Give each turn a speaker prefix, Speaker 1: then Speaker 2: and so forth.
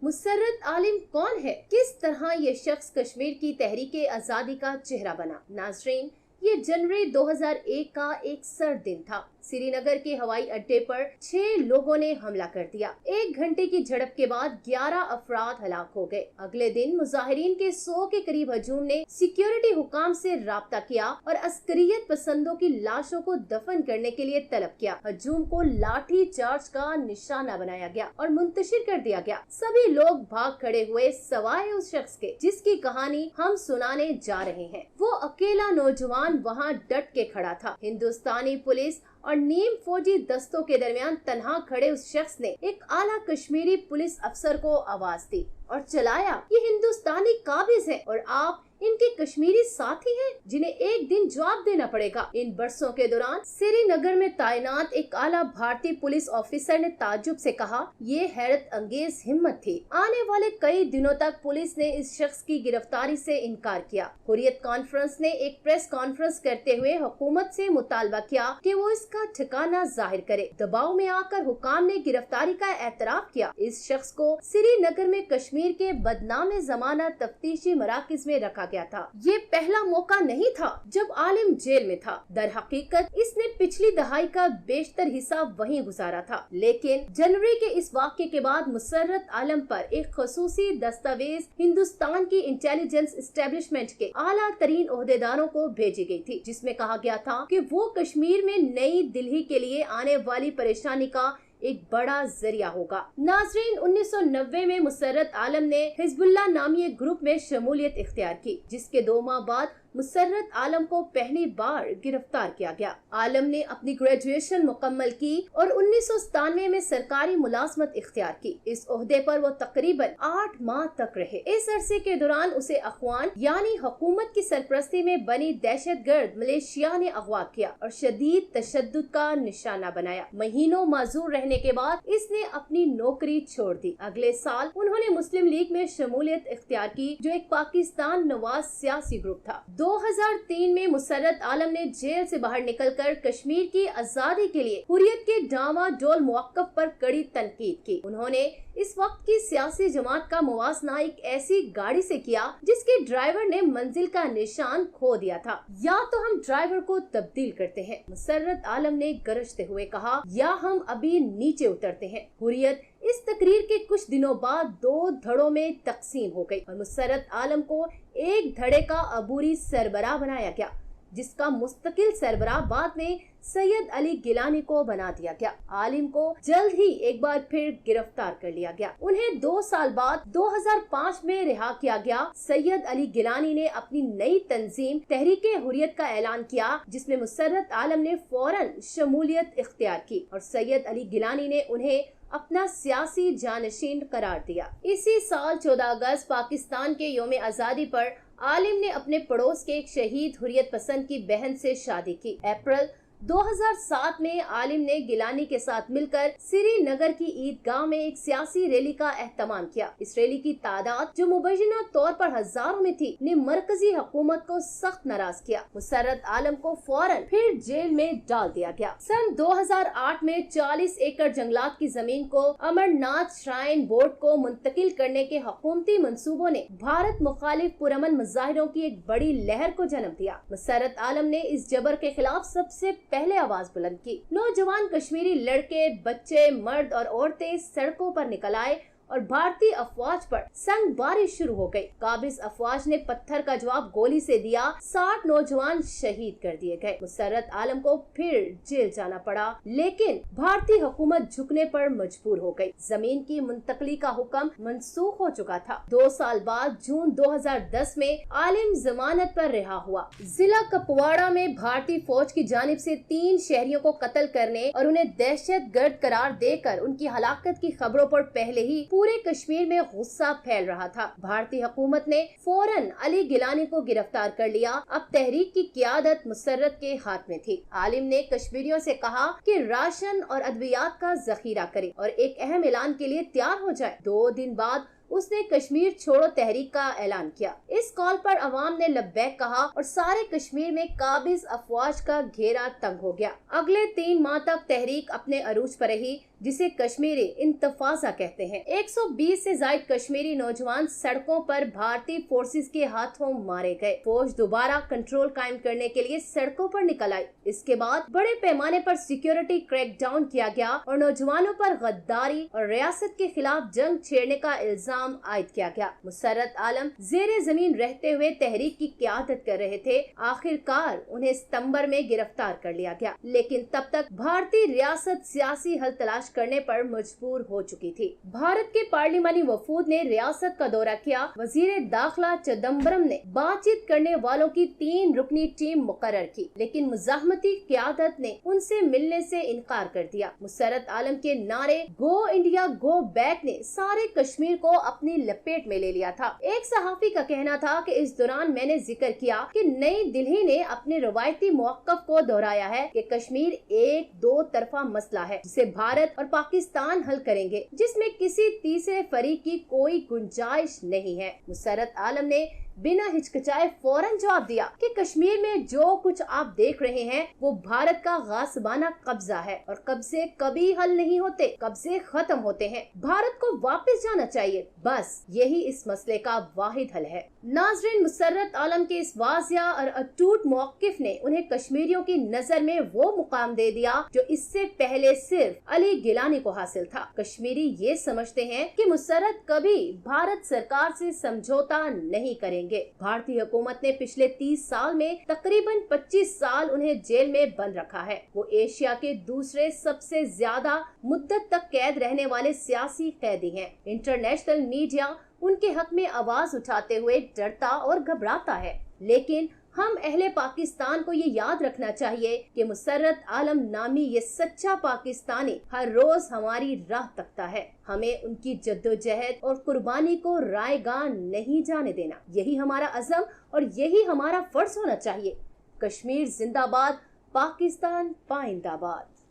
Speaker 1: मुसर्रत आलिम कौन है? किस तरह ये शख्स कश्मीर की तहरीक आजादी का चेहरा बना? नाज़रीन, ये जनवरी 2001 का एक सर्द दिन था। श्रीनगर के हवाई अड्डे पर 6 लोगों ने हमला कर दिया। 1 घंटे की झड़प के बाद 11 अफराद हलाक हो गए। अगले दिन मुजाहिरीन के 100 के करीब हजूम ने सिक्योरिटी हुकाम से राब्ता किया और अस्करियत पसंदों की लाशों को दफन करने के लिए तलब किया। हजूम को लाठी चार्ज का निशाना बनाया गया और मुंतशिर कर दिया गया। सभी लोग भाग खड़े हुए सवाए उस शख्स के जिसकी कहानी हम सुनाने जा रहे हैं। वो अकेला नौजवान वहाँ डट के खड़ा था। हिंदुस्तानी पुलिस और नीम फौजी दस्तों के दरमियान तन्हा खड़े उस शख्स ने एक आला कश्मीरी पुलिस अफसर को आवाज दी और चलाया, ये हिंदुस्तानी काबिज है और आप इनके कश्मीरी साथी हैं जिन्हें एक दिन जवाब देना पड़ेगा। इन बरसों के दौरान श्रीनगर में तैनात एक आला भारतीय पुलिस ऑफिसर ने ताज्जुब से कहा, ये हैरत अंगेज हिम्मत थी। आने वाले कई दिनों तक पुलिस ने इस शख्स की गिरफ्तारी से इनकार किया। हुर्रियत कॉन्फ्रेंस ने एक प्रेस कॉन्फ्रेंस करते हुए हुकूमत से मुतालबा किया कि वो इसका ठिकाना जाहिर करे। दबाव में आकर हुकाम ने गिरफ्तारी का एतराफ किया। इस शख्स को श्रीनगर में कश्मीर के बदनाम जमाना तफ्तीशी मराकज में रखा गया था। ये पहला मौका नहीं था जब आलिम जेल में था। दर हकीकत इसने पिछली दहाई का बेशतर हिस्सा वहीं गुजारा था, लेकिन जनवरी के इस वाक़े के बाद मुसर्रत आलम पर एक खसूसी दस्तावेज हिंदुस्तान की इंटेलिजेंस एस्टेब्लिशमेंट के आला तरीन ओहदेदारों को भेजी गई थी, जिसमें कहा गया था कि वो कश्मीर में नई दिल्ली के लिए आने वाली परेशानी का एक बड़ा जरिया होगा। नाज़रीन, 1990 में मुसर्रत आलम ने हिजबुल्लाह नामी एक ग्रुप में शमूलियत इख्तियार की, जिसके 2 माह बाद मुसर्रत आलम को पहली बार गिरफ्तार किया गया। आलम ने अपनी ग्रेजुएशन मुकम्मल की और 1997 में सरकारी मुलाजमत इख्तियार की। इस ओहदे पर वो तकरीबन 8 माह तक रहे। इस अरसे के दौरान उसे अखवान यानी हुकूमत की सरपरस्ती में बनी दहशतगर्द मलेशिया ने अगवा किया और शदीद तशद्दुद का निशाना बनाया। महीनों माजूर रहने के बाद इसने अपनी नौकरी छोड़ दी। अगले साल उन्होंने मुस्लिम लीग में शमूलियत इख्तियार की, जो एक पाकिस्तान नवाज सियासी ग्रुप था। 2003 में मुसर्रत आलम ने जेल से बाहर निकलकर कश्मीर की आजादी के लिए हुर्रियत के डामाडोल मौक़िफ़ पर कड़ी तनकीद की। उन्होंने इस वक्त की सियासी जमात का मुवाजना एक ऐसी गाड़ी से किया जिसके ड्राइवर ने मंजिल का निशान खो दिया था। या तो हम ड्राइवर को तब्दील करते हैं, मुसर्रत आलम ने गरजते हुए कहा, या हम अभी नीचे उतरते हैं। हुर्रियत इस तकरीर के कुछ दिनों बाद 2 धड़ों में तकसीम हो गई और मुसर्रत आलम को एक धड़े का अबूरी सरबराह बनाया गया, जिसका मुस्तकिल सरबराह बाद में सैयद अली गिलानी को बना दिया गया। आलिम को जल्द ही एक बार फिर गिरफ्तार कर लिया गया। उन्हें 2 साल बाद 2005 में रिहा किया गया। सैयद अली गिलानी ने अपनी नई तंजीम तहरीके हुर्रियत का ऐलान किया, जिसमें मुसर्रत आलम ने फौरन शमूलियत इख्तियार की और सैयद अली गिलानी ने उन्हें अपना सियासी जानशीन करार दिया। इसी साल 14 अगस्त पाकिस्तान के यौम आजादी पर आलिम ने अपने पड़ोस के एक शहीद हुर्रियत पसंद की बहन से शादी की। अप्रैल 2007 में आलिम ने गिलानी के साथ मिलकर श्रीनगर की ईदगाह में एक सियासी रैली का एहतमाम किया। इस रैली की तादाद, जो मुबैना तौर पर हजारों में थी, ने मरकजी हुकूमत को सख्त नाराज किया। मुसर्रत आलम को फौरन फिर जेल में डाल दिया गया। सन 2008 में 40 एकड़ जंगलात की जमीन को अमरनाथ श्राइन बोर्ड को मुंतकिल करने के हुकूमती मंसूबों ने भारत मुखालिफ पुरअमन मुजाहिरों की एक बड़ी लहर को जन्म दिया। मुसर्रत आलम ने इस जबर के खिलाफ सबसे पहले आवाज बुलंद की। नौजवान कश्मीरी लड़के, बच्चे, मर्द और औरतें सड़कों पर निकल आए और भारतीय अफवाज पर संगबारी शुरू हो गई। काबिज अफवाज ने पत्थर का जवाब गोली से दिया। 60 नौजवान शहीद कर दिए गए। मुसर्रत आलम को फिर जेल जाना पड़ा, लेकिन भारतीय हुकूमत झुकने पर मजबूर हो गई। जमीन की मुंतकली का हुक्म मनसूख हो चुका था। 2 साल बाद जून 2010 में आलिम जमानत पर रिहा हुआ। जिला कुपवाड़ा में भारतीय फौज की जानिब से 3 शहरियों को कत्ल करने और उन्हें दहशत गर्द करार देकर उनकी हलाकत की खबरों पर पहले ही पूरे कश्मीर में गुस्सा फैल रहा था। भारतीय हुकूमत ने फौरन अली गिलानी को गिरफ्तार कर लिया। अब तहरीक की क़ियादत मुसर्रत के हाथ में थी। आलिम ने कश्मीरियों से कहा कि राशन और अद्वियात का जखीरा करें और एक अहम ऐलान के लिए तैयार हो जाए। 2 दिन बाद उसने कश्मीर छोड़ो तहरीक का ऐलान किया। इस कॉल पर अवाम ने लब्बैक कहा और सारे कश्मीर में काबिज अफवाज का घेरा तंग हो गया। अगले 3 माह तक तहरीक अपने अरूज पर रही, जिसे कश्मीरी इंतफाजा कहते हैं। 120 से ज्यादा कश्मीरी नौजवान सड़कों पर भारतीय फोर्सेस के हाथों मारे गए। फौज दोबारा कंट्रोल कायम करने के लिए सड़कों पर निकल आई। इसके बाद बड़े पैमाने पर सिक्योरिटी क्रैकडाउन किया गया और नौजवानों पर गद्दारी और रियासत के खिलाफ जंग छेड़ने का इल्जाम आयद किया गया। मुसर्रत आलम जेरे जमीन रहते हुए तहरीक की क़यादत कर रहे थे। आखिरकार उन्हें सितंबर में गिरफ्तार कर लिया गया, लेकिन तब तक भारतीय रियासत सियासी हल तलाश करने पर मजबूर हो चुकी थी। भारत के पार्लिमानी वफूद ने रियासत का दौरा किया। वजीर दाखिला चिदम्बरम ने बातचीत करने वालों की 3 रुकनी टीम मुकर्रर की, लेकिन मुजाहमती क़यादत ने उनसे मिलने से इनकार कर दिया। मुसर्रत आलम के नारे गो इंडिया गो बैक ने सारे कश्मीर को अपनी लपेट में ले लिया था। एक सहाफी का कहना था कि इस दौरान मैंने जिक्र किया कि नई दिल्ली ने अपने रवायती मौक़िफ़ को दोहराया है कि कश्मीर एक 2 तरफा मसला है जिसे भारत और पाकिस्तान हल करेंगे, जिसमें किसी तीसरे फरीक की कोई गुंजाइश नहीं है। मुसर्रत आलम ने बिना हिचकिचाए फौरन जवाब दिया कि कश्मीर में जो कुछ आप देख रहे हैं वो भारत का गासबाना कब्जा है और कब्जे कभी हल नहीं होते, कब्जे खत्म होते हैं। भारत को वापस जाना चाहिए, बस यही इस मसले का वाहिद हल है। नाज़रीन, मुसर्रत आलम के इस वाज़िया और अटूट मौक़िफ़ ने उन्हें कश्मीरियों की नजर में वो मुकाम दे दिया जो इससे पहले सिर्फ अली गिलानी को हासिल था। कश्मीरी ये समझते हैं कि मुसर्रत कभी भारत सरकार से समझौता नहीं करेंगे। भारतीय हुकूमत ने पिछले 30 साल में तकरीबन 25 साल उन्हें जेल में बंद रखा है। वो एशिया के दूसरे सबसे ज्यादा मुद्दत तक कैद रहने वाले सियासी कैदी हैं। इंटरनेशनल मीडिया उनके हक में आवाज उठाते हुए डरता और घबराता है, लेकिन हम अहले पाकिस्तान को ये याद रखना चाहिए कि मुसर्रत आलम नामी ये सच्चा पाकिस्तानी हर रोज हमारी राह तकता है। हमें उनकी जद्दोजहद और कुर्बानी को रायगा नहीं जाने देना। यही हमारा अज़म और यही हमारा फर्ज होना चाहिए। कश्मीर जिंदाबाद, पाकिस्तान पाइंदाबाद।